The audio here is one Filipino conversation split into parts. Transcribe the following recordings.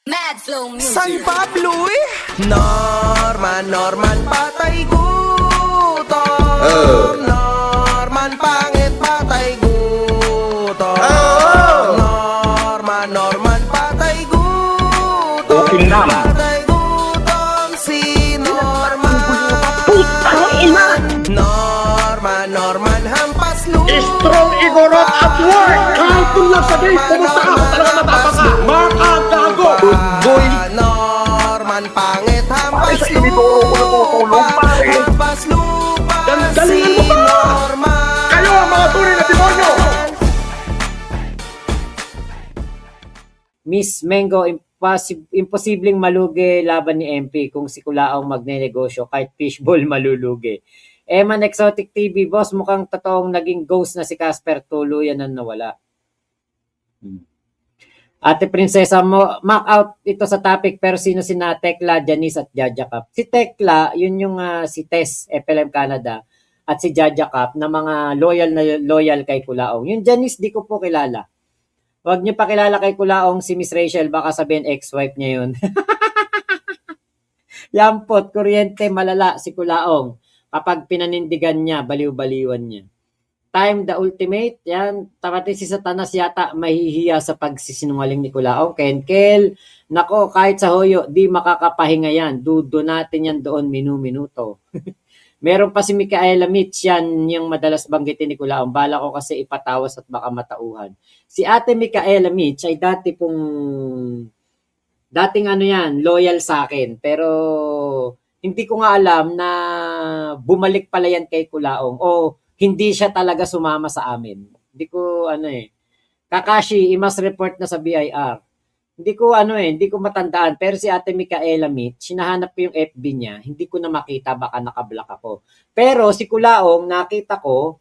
Mad Flow Music. San Pablo eh? Norman, patay gutom. Norman, pangit, patay gutom. Norman, patay gutom. Okay na. Patay gutom si Norman, hampas lupa. Strong Igorot at work! Kahit kung lang sabihin, pumunta ka, talaga matapang ka! Makagago! Boy! Norman, pangit, hampas Pare, sa inidoro ko natutulog, pare. Hampas lupa Dandalingan mo ba? Norman. Kayo ang mga tunay na demonyo! Miss Mengo, imposibleng malugi laban ni MP kung si Kulaong magnenegosyo kahit fishball malulugi. Eman Exotic TV, boss, mukhang totoong naging ghost na si Casper, tuluyan na nawala. Ate Prinsesa mo, mark out ito sa topic, pero sino sina Tekla, Janice at Jaja Cap? Si Tekla, yun yung si Tess, FLM Canada, at si Jaja Cap na mga loyal kay Kulaong. Yung Janice, di ko po kilala. Huwag niyo pakilala kay Kulaong si Miss Rachel, baka sabihin ex-wife niya yun. Yampot, kuryente, malala si Kulaong. Kapag pinanindigan niya, baliw-baliwan niya. Time the ultimate, yan, tapati si Satanas yata mahihiya sa pagsisinungaling ni Kulaong. Kenkel, nako, kahit sa hoyo, di makakapahinga yan. Dudo natin yan doon minu-minuto. Meron pa si Micaela Mitch, yan yung madalas banggitin ni Kulaong. Bala ko kasi ipatawas at baka matauhan. Si Ate Micaela Mitch ay dating ano yan, loyal sa akin. Pero hindi ko nga alam na bumalik pala yan kay Kulaong o hindi siya talaga sumama sa amin. Hindi ko Kakashi, i-must report na sa BIR. Hindi ko matandaan. Pero si Ate Micaela Mitch, sinahanap ko yung FB niya. Hindi ko na makita, baka nakablock ako. Pero si Kulaong, nakita ko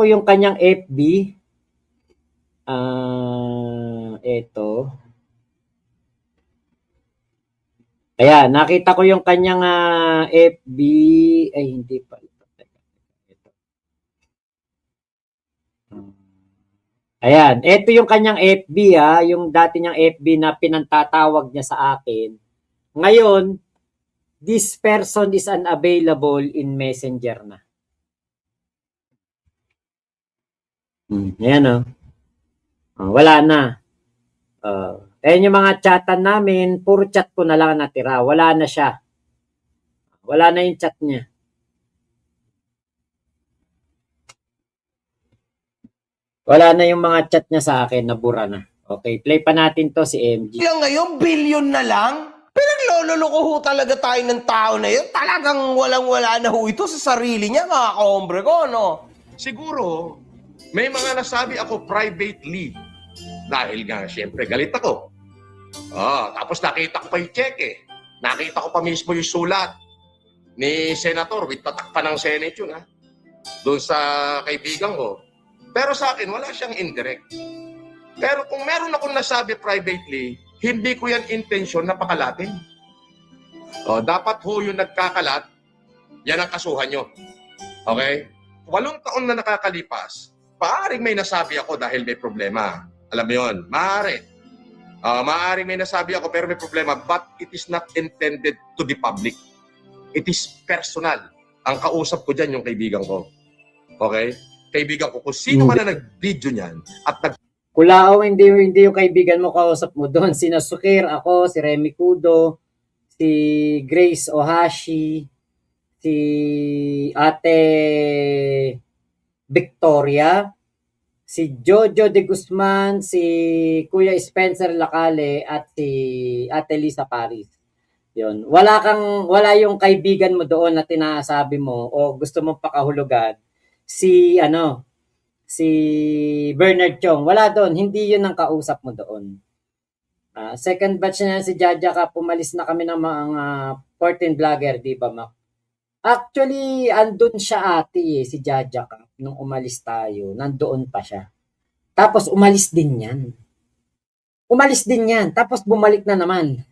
yung kanyang FB. Eto. Ayan, nakita ko yung kanyang FB. Ay, hindi pa. Ito. Ayan, ito yung kanyang FB yung dati niyang FB na pinantatawag niya sa akin. Ngayon, this person is unavailable in Messenger na. Ayan wala na. Ayan yung mga chatan namin, puro chat ko na lang natira. Wala na siya. Wala na yung chat niya. Wala na yung mga chat niya sa akin, nabura na. Okay, play pa natin to si MG. Yung ngayon, billion na lang? Pinagloloko ho talaga tayo ng tao na yun. Talagang walang-wala na ho ito sa sarili niya, mga kaombre ko, no? Siguro, may mga nasabi ako privately. Dahil nga, syempre, galit ako. Tapos nakita ko pa yung cheque. Nakita ko pa mismo yung sulat ni Senator with tatak pa ng Senate yun, doon sa kaibigan ko. Pero sa akin, wala siyang indirect. Pero kung meron akong nasabi privately, hindi ko yan intensyon na pakalatin. Dapat ho yung nagkakalat, yan ang kasuhan nyo. Okay? 8 taon na nakakalipas, paaaring may nasabi ako dahil may problema. Alam mo yun, maaari. Maaari may nasabi ako pero may problema, but it is not intended to the public. It is personal. Ang kausap ko dyan yung kaibigan ko. Okay? Kaibigan ko, kung sino man na nag-video niyan at Kulaong, hindi yung kaibigan mo kausap mo doon. Si Nasukir, ako, si Remy Kudo, si Grace Ohashi, si Ate Victoria, si Jojo de Guzman, si Kuya Spencer Lacale, at si Ate Lisa Paris. Yun. Wala yung kaibigan mo doon na tinasabi mo o gusto mong pakahulugan. Si Bernard Chong. Wala doon. Hindi yun ang kausap mo doon. Second batch na si Jaja Cap, pumalis na kami ng mga 14 vlogger, di ba, Mac? Actually, andun siya si Jaja Cap. Nung umalis tayo, nandoon pa siya. Tapos umalis din yan. Tapos bumalik na naman.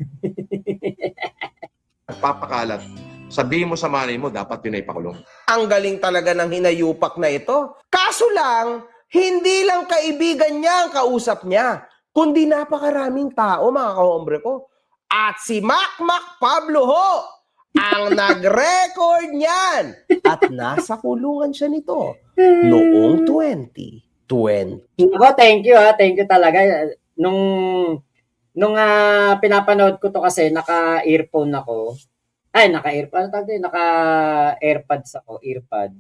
nagpapakalat, sabihin mo sa manay mo, dapat yun ay pakulong. Ang galing talaga ng hinayupak na ito. Kaso lang, hindi lang kaibigan niya ang kausap niya, kundi napakaraming tao, mga kahombre ko. At si Mac Pablo ho, ang nag-record niyan. At nasa kulungan siya nito noong 2020. Ako, thank you ha. Thank you talaga. Nung pinapanood ko to kasi naka-earphone ako. Ay, naka-earphone. Naka-airpods ako. Earpod.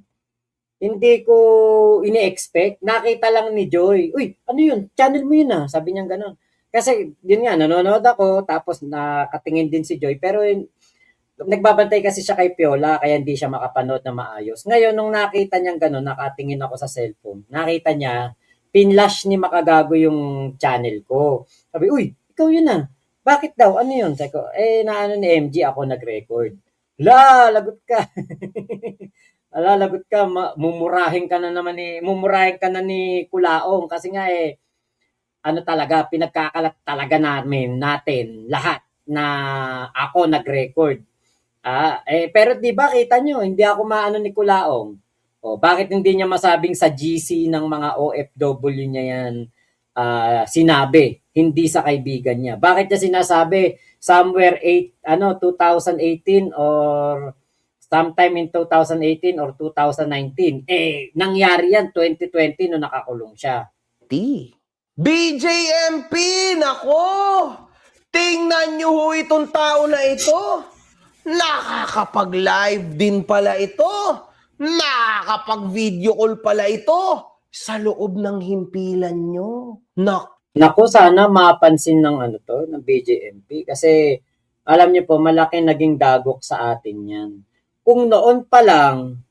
Hindi ko ini-expect. Nakita lang ni Joy. Uy, ano yun? Channel mo yun Sabi niya gano'n. Kasi, yun nga, nanonood ako. Tapos nakatingin din si Joy. Pero nagbabantay kasi siya kay Piola. Kaya hindi siya makapanood na maayos. Ngayon, nung nakita niya gano'n, nakatingin ako sa cellphone. Nakita niya, pinlash ni Makagago yung channel ko. Sabi, uy, ikaw yun Bakit daw? Ano yun? Sabi ko, naano ni MG ako nag-record. Lagot ka. Lagot ka, mumurahin ka na ni Kulaong kasi nga ano talaga, pinagkakalat talaga natin lahat na ako nag-record. Pero di ba kita nyo, hindi ako maano ni Kulaong. Bakit hindi niya masabing sa GC ng mga OFW niya yan sinabi, hindi sa kaibigan niya? Bakit niya sinasabi somewhere 2018 or sometime in 2018 or 2019? Nangyari yan 2020 nung nakakulong siya. BJMP, nako! Tingnan nyo ho itong tao na ito. Nakakapag-live din pala ito. Nakakapag-video call pala ito sa loob ng himpilan nyo. Naku, sana mapansin ng ng BJMP kasi alam niyo po, malaki naging dagok sa atin yan. Kung noon pa lang,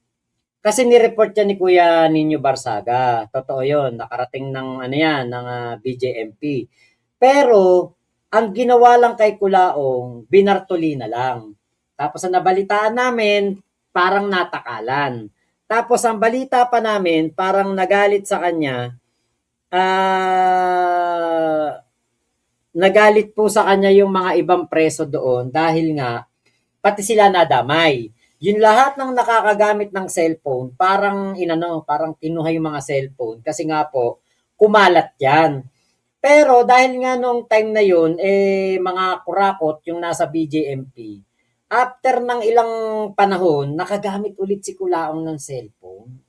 kasi ni-report yan ni Kuya Nino Barsaga. Totoo yun, nakarating ng ng BJMP. Pero, ang ginawa lang kay Kulaong, binartuli na lang. Tapos ang nabalitaan namin, parang natakalan. Tapos ang balita pa namin, parang nagalit sa kanya, nagalit po sa kanya yung mga ibang preso doon dahil nga, pati sila nadamay. Yung lahat ng nakakagamit ng cellphone, parang kinuha yung mga cellphone kasi nga po, kumalat yan. Pero dahil nga nung time na yun, mga kurakot yung nasa BJMP, after ng ilang panahon, nakagamit ulit si Kulaong ng cellphone.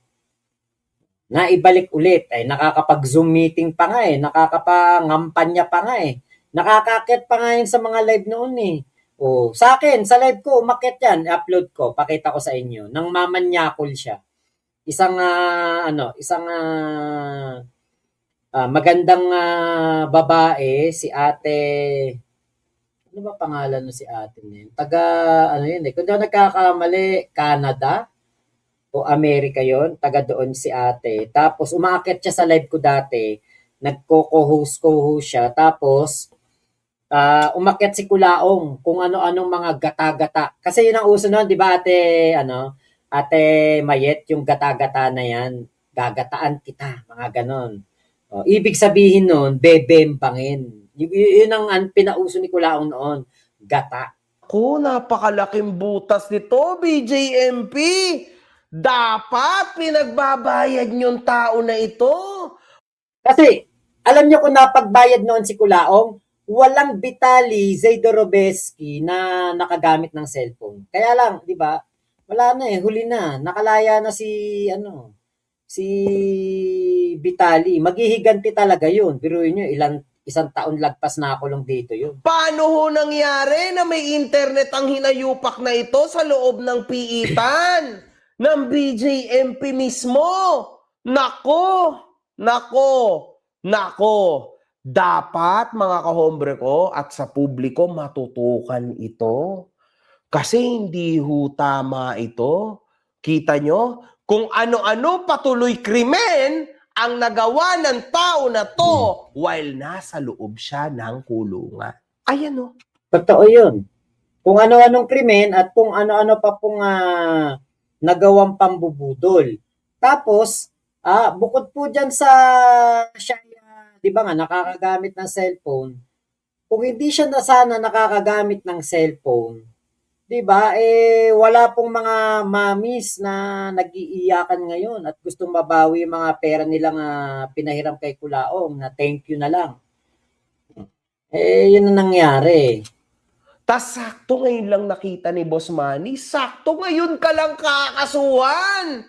Naibalik ulit, nakakapag-Zoom meeting pa nga nakakapangampanya pa nga nakakakit pa nga yun sa mga live noon sa akin, sa live ko, umakyat yan, upload ko, pakita ko sa inyo, nang mamanyakol siya. Isang magandang babae, si ate, ano ba pangalan no si ate niya? Kung daw nagkakamali, Canada o Amerika yon, taga doon si ate. Tapos umakyat siya sa live ko dati, nagko-co-host siya, tapos umakyat si Kulaong kung ano-anong mga gata-gata. Kasi yun ang uso noon, di ba Ate Mayet, yung gata-gata na yan, gagataan kita, mga ganon. Ibig sabihin noon, bebempangin. Yun ang pinauso ni Kulaong noon, gata. Napakalaking butas nito, BJMP. Dapat pinagbabayad yung tao na ito. Kasi, alam niyo kung napagbayad noon si Kulaong, walang Vitali Zaidorobeski na nakagamit ng cellphone. Kaya lang, di ba? Wala na huli na. Nakalaya na si Vitali. Maghihiganti talaga yun. Biruin nyo, isang taon lagpas na ako lang dito yun. Paano ho nangyari na may internet ang hinayupak na ito sa loob ng piitan ng BJMP mismo? Nako. Dapat mga kahombre ko at sa publiko matutukan ito. Kasi hindi ho tama ito. Kita nyo? Kung ano-ano patuloy krimen ang nagawa ng tao na to while nasa loob siya ng kulungan. Ayan o. Totoo yun. Kung ano-anong krimen at kung ano-ano pa pong nagawang pambubudol. Tapos, bukod po dyan sa siya, di ba nga, nakakagamit ng cellphone, kung hindi siya sana nakakagamit ng cellphone, di ba, wala pong mga mamis na nag-iiyakan ngayon at gustong mabawi yung mga pera nilang pinahiram kay Kulaong na thank you na lang. Yun ang nangyari. Tas sakto ngayon lang nakita ni Boss Manny, sakto ngayon ka lang kakasuhan.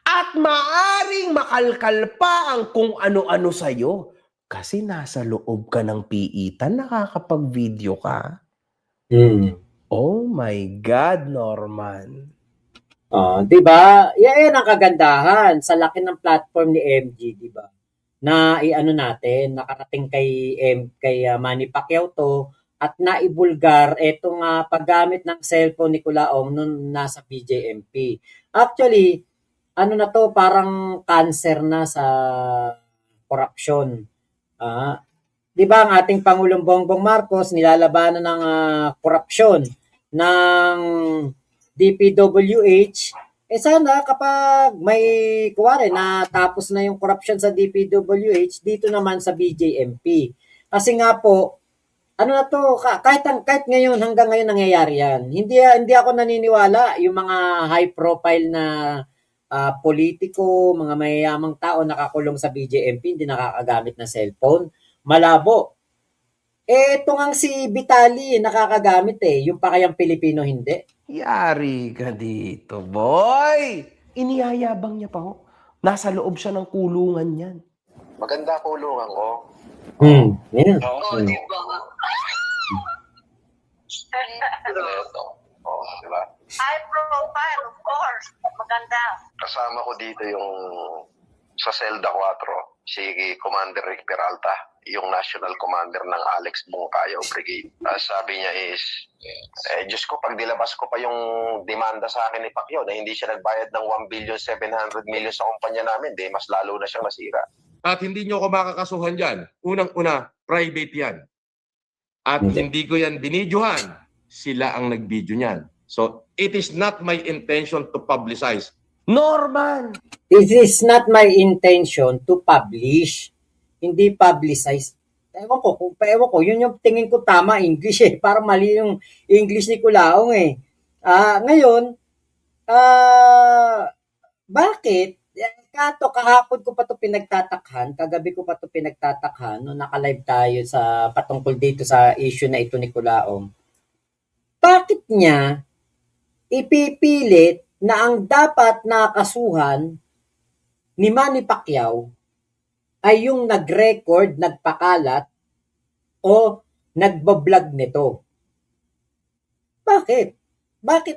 At maaring makalkal pa ang kung ano-ano sa'yo. Kasi nasa loob ka ng piitan, nakakapag-video ka. Oh my God, Norman. Di ba? Yan ang kagandahan sa laki ng platform ni MG, di ba? Na iano natin, nakarating kay Manny Pacquiao to at naibulgar etong paggamit ng cellphone ni Culaong nung nasa BJMP. Actually, ano na to, parang cancer na sa corruption. Di ba ang ating Pangulong Bongbong Marcos nilalabanan ng korupsyon ng DPWH. Sana kapag may kuwari na tapos na yung corruption sa DPWH, dito naman sa BJMP. Kasi nga po, ano na to, kahit ngayon, hanggang ngayon nangyayari yan. Hindi ako naniniwala yung mga high profile na politiko, mga mayayamang tao nakakulong sa BJMP, hindi nakakagamit ng cellphone. Malabo. Ito ngang si Vitali nakakagamit yung pakayang Pilipino hindi. Yari ka dito, boy! Iniyayabang niya pa ho. Nasa loob siya ng kulungan yan. Maganda kulungan ko. Yeah. Oo, di ba? Ito. Oo, di ba? High profile, of course. Maganda. Kasama ko dito yung sa Selda 4, si Commander Rick Peralta, yung National Commander ng Alex Bungkayaw Brigade. Sabi niya is, Diyos ko, pag dilabas ko pa yung demanda sa akin ni Pacquiao na hindi siya nagbayad ng 1,700,000,000 sa kumpanya namin, mas lalo na siyang nasira. At hindi nyo ako makakasuhan dyan. Unang-una, private yan. At hindi ko yan binidyohan. Sila ang nag-video niyan. So, it is not my intention to publicize. Norman! It is not my intention to publish. Hindi publicize. Ewan ko, yun yung tingin ko tama English Parang mali yung English ni Culaong Ngayon, bakit? Kahapon ko pa to pinagtatakhan, kagabi ko pa to pinagtatakhan, nung naka-live tayo sa patungkol dito sa issue na ito ni Culaong. Bakit niya ipipilit na ang dapat nakasuhan ni Manny Pacquiao ay yung nag-record, nagpakalat, o nagbablog nito? Bakit? Bakit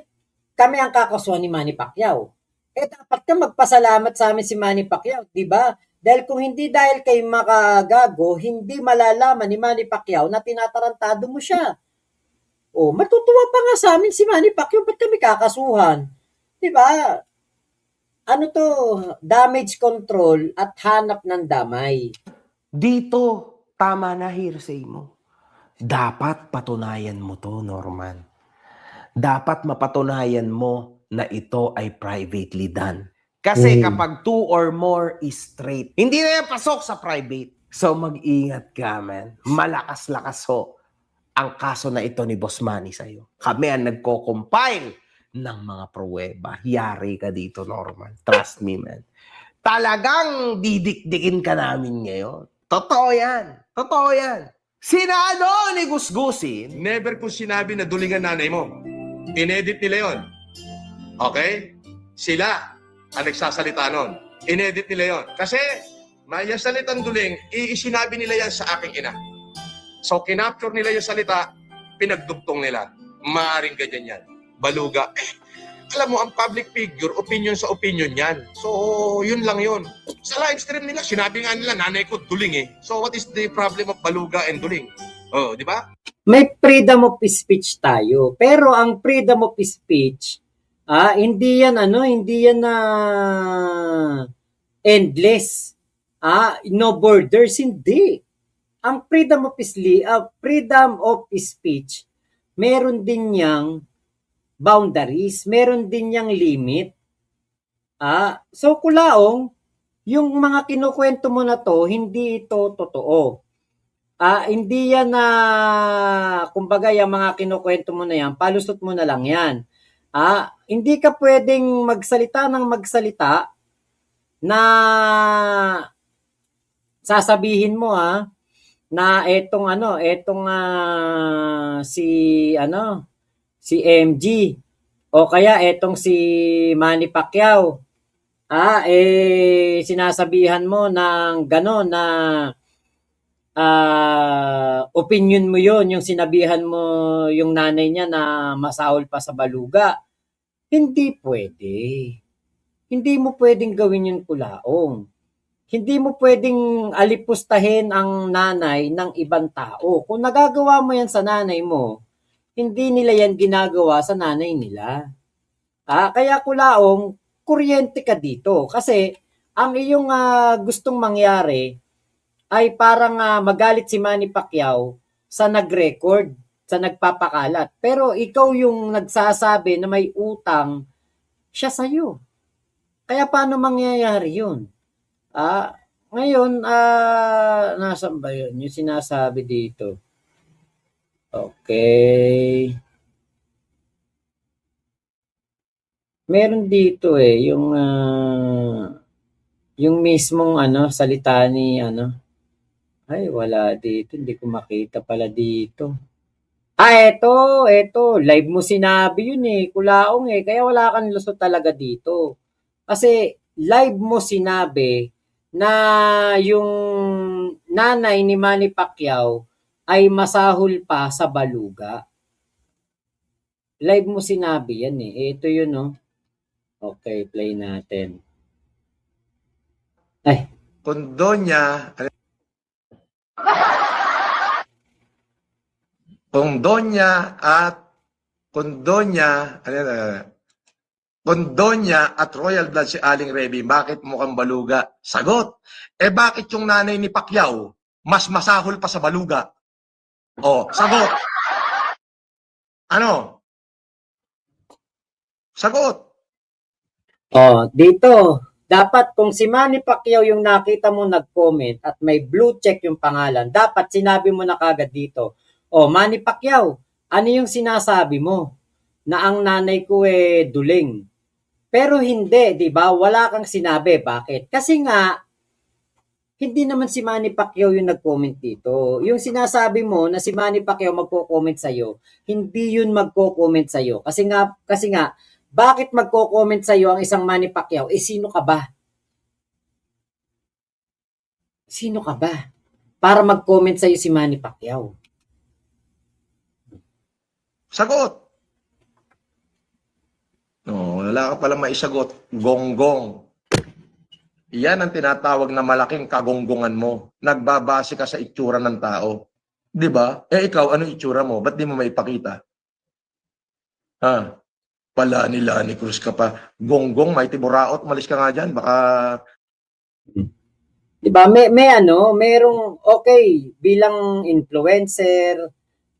kami ang kakasuhan ni Manny Pacquiao? Dapat ka magpasalamat sa amin si Manny Pacquiao, di ba? Dahil kung hindi dahil kay makagago, hindi malalaman ni Manny Pacquiao na tinatarantado mo siya. Matutuwa pa nga sa amin si Manny Pacquiao, ba't kami kakasuhan? Di ba? Ano to? Damage control at hanap ng damay. Dito, tama na hearsay mo. Dapat patunayan mo to, Norman. Dapat mapatunayan mo na ito ay privately done. Kasi kapag 2 or more is straight, hindi na yan pasok sa private. So mag-ingat ka, man. Malakas-lakas ho ang kaso na ito ni Boss Manny sa'yo. Kami ang nagko-compile ng mga pruweba. Yari ka dito, Norman. Trust me, man. Talagang didikdikin ka namin ngayon. Totoo yan. Totoo yan. Sinado ni Gusgusin. Never ko sinabi na dulingan nanay mo. Inedit nila yon. Okay? Sila ang nagsasalita nun. Inedit nila yon. Kasi, may salitang duling, sinabi nila yan sa aking ina. So, kinapture nila yung salita, pinagdugtong nila. Maaring ganyan yan. Baluga. Alam mo, ang public figure, opinion sa opinion yan. So, yun lang yun. Sa live stream nila, sinabi nga nila, nanay ko duling So, what is the problem of baluga and duling? Di ba? May freedom of speech tayo. Pero ang freedom of speech, hindi yan endless. No borders, hindi. Ang freedom of speech, meron din niyang boundaries, meron din niyang limit. So Culaong, yung mga kinukwento mo na to, hindi ito totoo. Hindi yan kumbaga yung mga kinukwento mo na yan, palusot mo na lang yan. Hindi ka pwedeng magsalita na sasabihin mo na si MG o kaya etong si Manny Pacquiao. Sinasabihan mo ng gano'n na opinion mo yon, yung sinabihan mo yung nanay niya na masahol pa sa baluga. Hindi pwede. Hindi mo pwedeng gawin yun, Kulaong. Hindi mo pwedeng alipustahin ang nanay ng ibang tao. Kung nagagawa mo yan sa nanay mo, hindi nila yan ginagawa sa nanay nila. Kaya Kulaong, kuryente ka dito. Kasi ang iyong gustong mangyari ay parang magalit si Manny Pacquiao sa nag-record, sa nagpapakalat. Pero ikaw yung nagsasabi na may utang siya sa'yo. Kaya paano mangyayari yun? Ngayon, nasaan ba yun? Yung sinasabi dito. Okay. Meron dito yung mismong salita ni ay wala dito, hindi ko makita pala dito. Eto, live mo sinabi yun Kulaong kaya wala kang lusot talaga dito. Kasi live mo sinabi na yung nanay ni Manny Pacquiao ay masahol pa sa baluga. Live mo sinabi yan Ito yun Okay, play natin. Condonya, Condonya at Royal Blood si Aling Reby, bakit mukhang baluga? Sagot, bakit yung nanay ni Pacquiao mas masahol pa sa baluga? Sagot. Ano? Sagot. Dito, dapat kung si Manny Pacquiao yung nakita mo nag-comment at may blue check yung pangalan, dapat sinabi mo na kagad dito, Manny Pacquiao, ano yung sinasabi mo? Na ang nanay ko duling. Pero hindi, di ba? Wala kang sinabi. Bakit? Kasi nga, hindi naman si Manny Pacquiao yung nag-comment dito. Yung sinasabi mo na si Manny Pacquiao magko-comment sa'yo, hindi yun magko-comment sa'yo. Kasi nga, bakit magko-comment sa'yo ang isang Manny Pacquiao? Sino ka ba? Sino ka ba? Para mag-comment sa'yo si Manny Pacquiao. Sagot. Wala ka palang maisagot. Gonggong. Yan ang tinatawag na malaking kagonggongan mo. Nagbabase ka sa itsura ng tao. Di ba? Ikaw, ano itsura mo? Ba't di mo maipakita? Pala ni Cruz ka pa. Gonggong, Mighty Buraot, malis ka nga dyan. Baka... Di ba? Merong okay, bilang influencer,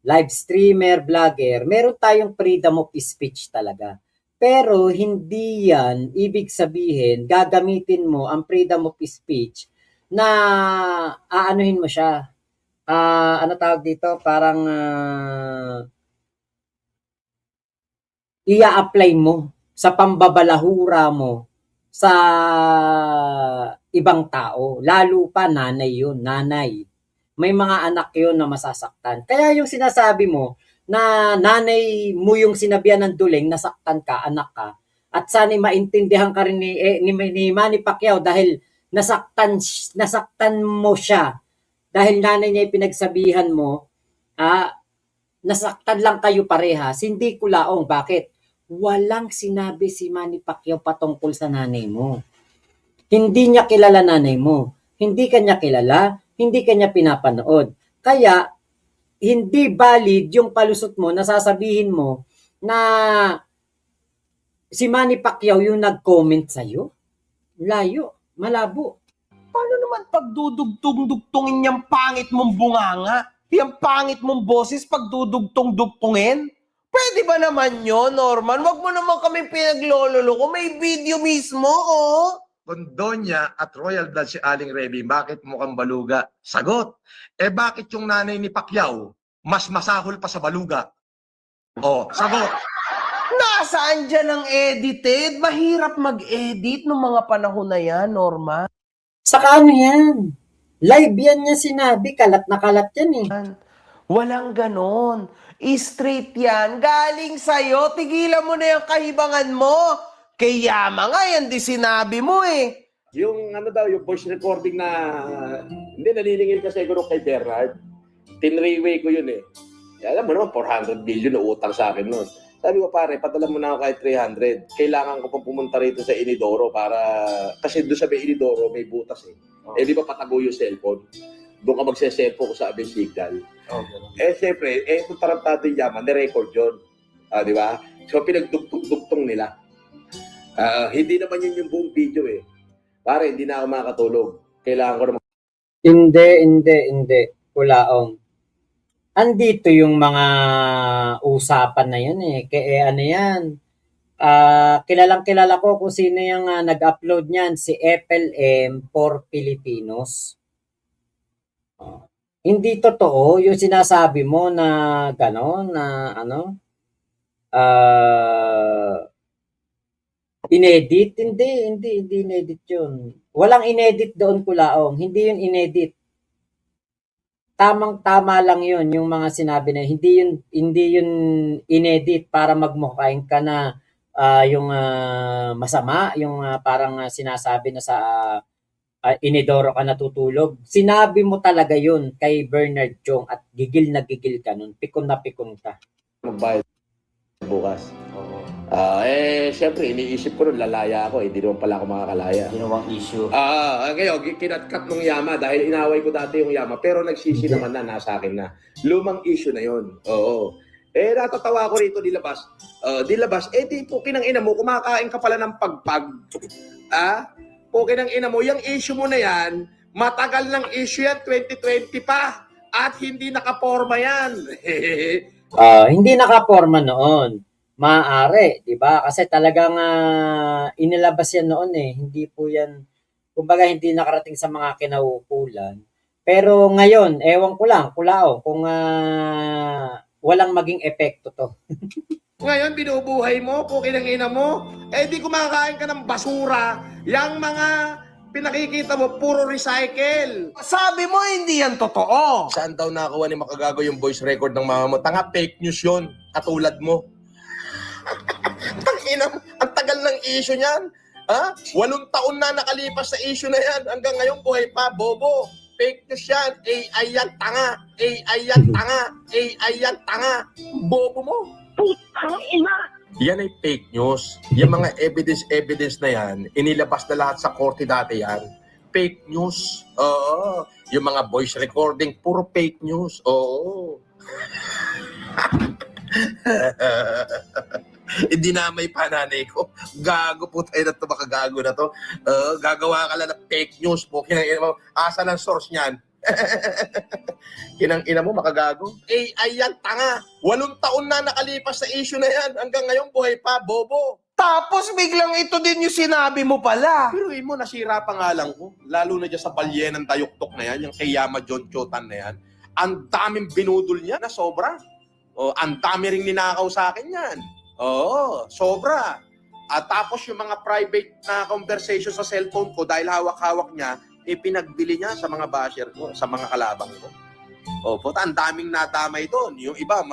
live streamer, vlogger, meron tayong freedom of speech talaga. Pero hindi yan ibig sabihin gagamitin mo ang freedom of speech na aanuhin mo siya. Ano tawag dito? Parang ia-apply mo sa pambabalahura mo sa ibang tao. Lalo pa nanay yun, nanay. May mga anak yun na masasaktan. Kaya yung sinasabi mo, na nanay mo yung sinabihan ng duling, nasaktan ka, anak ka, at sana'y maintindihan ka rin ni Manny Pacquiao dahil nasaktan mo siya dahil nanay niya yung pinagsabihan mo, nasaktan lang kayo parehas, hindi Kulaong. Bakit? Walang sinabi si Manny Pacquiao patungkol sa nanay mo. Hindi niya kilala nanay mo. Hindi kanya kilala, hindi kanya pinapanood. Kaya, hindi valid yung palusot mo na sasabihin mo na si Manny Pacquiao yung nag-comment sa'yo. Layo, malabo. Paano naman pagdudugtong-dugtongin yung pangit mong bunganga? Yung pangit mong boses pagdudugtong-dugtongin? Pwede ba naman yun, Norman? Wag mo naman kami pinaglololo ko. May video mismo, Condonya at Royal Blood si Aling Reby, bakit mukhang baluga? Sagot, bakit yung nanay ni Pacquiao mas masahol pa sa baluga? Sagot. Nasaan dyan ang edited? Mahirap mag-edit ng mga panahon na yan, Norman. Saka yan? Live yan niya sinabi. Kalat na kalat yan eh. Walang ganon. Straight yan. Galing sa'yo. Tigilan mo na yung kahibangan mo. Kay Yama nga yan, di sinabi mo eh. Yung ano daw, yung voice recording na hindi naniningil ka siguro kay Bernard. Tinrayway ko yun eh. Alam mo naman, 400 billion na utang sa akin noon. Sabi ko, pare, padala mo na ako kahit 300. Kailangan ko pang pumunta rito sa Inidoro para... Kasi doon sa may Inidoro, may butas eh. Eh, di ba patago yung cellphone? Doon ka magse-cellphone ko sa abing signal. Siyempre, itong tarantado yung Yaman, ni-record yun. Di ba? So, pinagdugtong nila. Hindi naman yun yung buong video eh. Pare, hindi na ako makakatulog. Kailangan ko na Hindi. Kulaong. Andito yung mga usapan na yan eh. Kaya ano yan. Kilalang kilala ko kung sino yung nag-upload niyan. Si FLM for Filipinos. Hindi totoo yung sinasabi mo na gano'n, na ano. Inedit? Hindi inedit yun. Walang inedit doon, Kulaong. Hindi yun inedit. Tamang-tama lang yun, yung mga sinabi na hindi yun inedit para magmukhain ka na yung masama, yung parang sinasabi na sa Inidoro ka natutulog. Sinabi mo talaga yun kay Bernard Chong at gigil na gigil ka nun. Pikon na pikon ka. magbayad bukas. Siyempre, iniisip ko nun, lalaya ako. Hindi naman pala ako makakalaya. Ginawang issue. Ngayon, kinatkat nung Yama dahil inaway ko dati yung Yama. Pero nagsisi naman na, nasa akin na. Lumang issue na yun. Oo. Natatawa ko rito, dilabas. Dilabas, di po kinang ina mo, kumakain ka pala ng pagpag. Po kinang ina mo, yung issue mo na yan, matagal ng issue yan, 2020 pa. At hindi nakaporma yan. Hindi nakaporma noon. Maaari, 'di ba? Kasi talagang inilabas yan noon eh. Hindi po yan, kumbaga hindi nakarating sa mga kinauukulan. Pero ngayon, ewan ko lang, Kulao, kung walang maging epekto to. Ngayon, binubuhay mo, pukin ang ina mo, di kumakain ka ng basura. Yang mga pinakikita mo, puro recycle. Sabi mo, hindi yan totoo. Saan daw nakakuha ni Makagago yung voice record ng mama mo? Tanga, fake news yun. Katulad mo. Tangina, ang tagal ng issue niyan. 8 taon na nakalipas sa issue na yan. Hanggang ngayon, buhay pa, bobo. Fake news yan. AI yan, tanga. AI yan, tanga. AI yan, tanga. Bobo mo. Putang ina! Yan ay fake news. Yung mga evidence na yan, inilabas na lahat sa korte dati yan. Fake news. Oo. Yung mga voice recording, puro fake news. Oo. Hindi na may pananay ko. Gago po tayo na ito, makagago na to. Gagawa ka lang ng fake news po. Kinang mo, asa ng source niyan? Kinang ina mo, makagago. AI yan, tanga. 8 taon na nakalipas sa issue na yan. Hanggang ngayon, buhay pa, bobo. Tapos biglang ito din yung sinabi mo pala. Pero mo, nasira pa nga lang ko. Lalo na dyan sa balyen ng Tayuktok na yan, yung kay Yama John Chotan na yan. Ang daming binudol niya na sobra. Ang dami ring ninakaw sa akin yan. Oo, sobra. At tapos yung mga private na conversation sa cellphone ko, dahil hawak-hawak niya, pinagbili niya sa mga basher ko, sa mga kalabang ko. Puta, ang daming nadamay doon. Yung iba,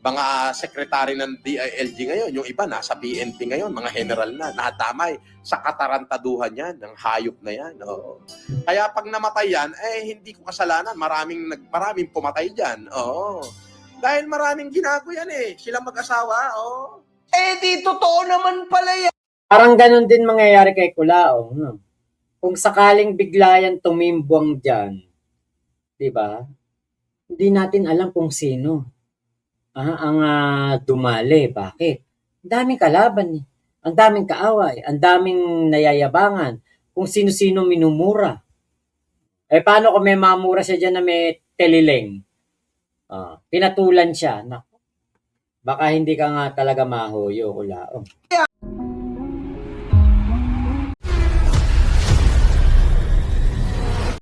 mga sekretary ng DILG ngayon, yung iba nasa PNP ngayon, mga general na, nadamay sa katarantaduhan yan, ng hayop na yan. Oo. Kaya pag namatay yan, hindi ko kasalanan. Maraming pumatay dyan. Oo. Dahil maraming ginago yan Sila mag-asawa, Di totoo naman pala yan. Parang ganun din mangyayari kay Kulao, no? Kung sakaling bigla yan tumimbwang dyan, 'di ba? Hindi natin alam kung sino ang dumali. Bakit? Ang daming kalaban ang daming kaaway, ang daming nayayabangan, kung sino-sino minumura. Paano kung may mamura siya dyan na may telileng? Pinatulan siya. Baka hindi ka nga talaga mahuyo, Kulao.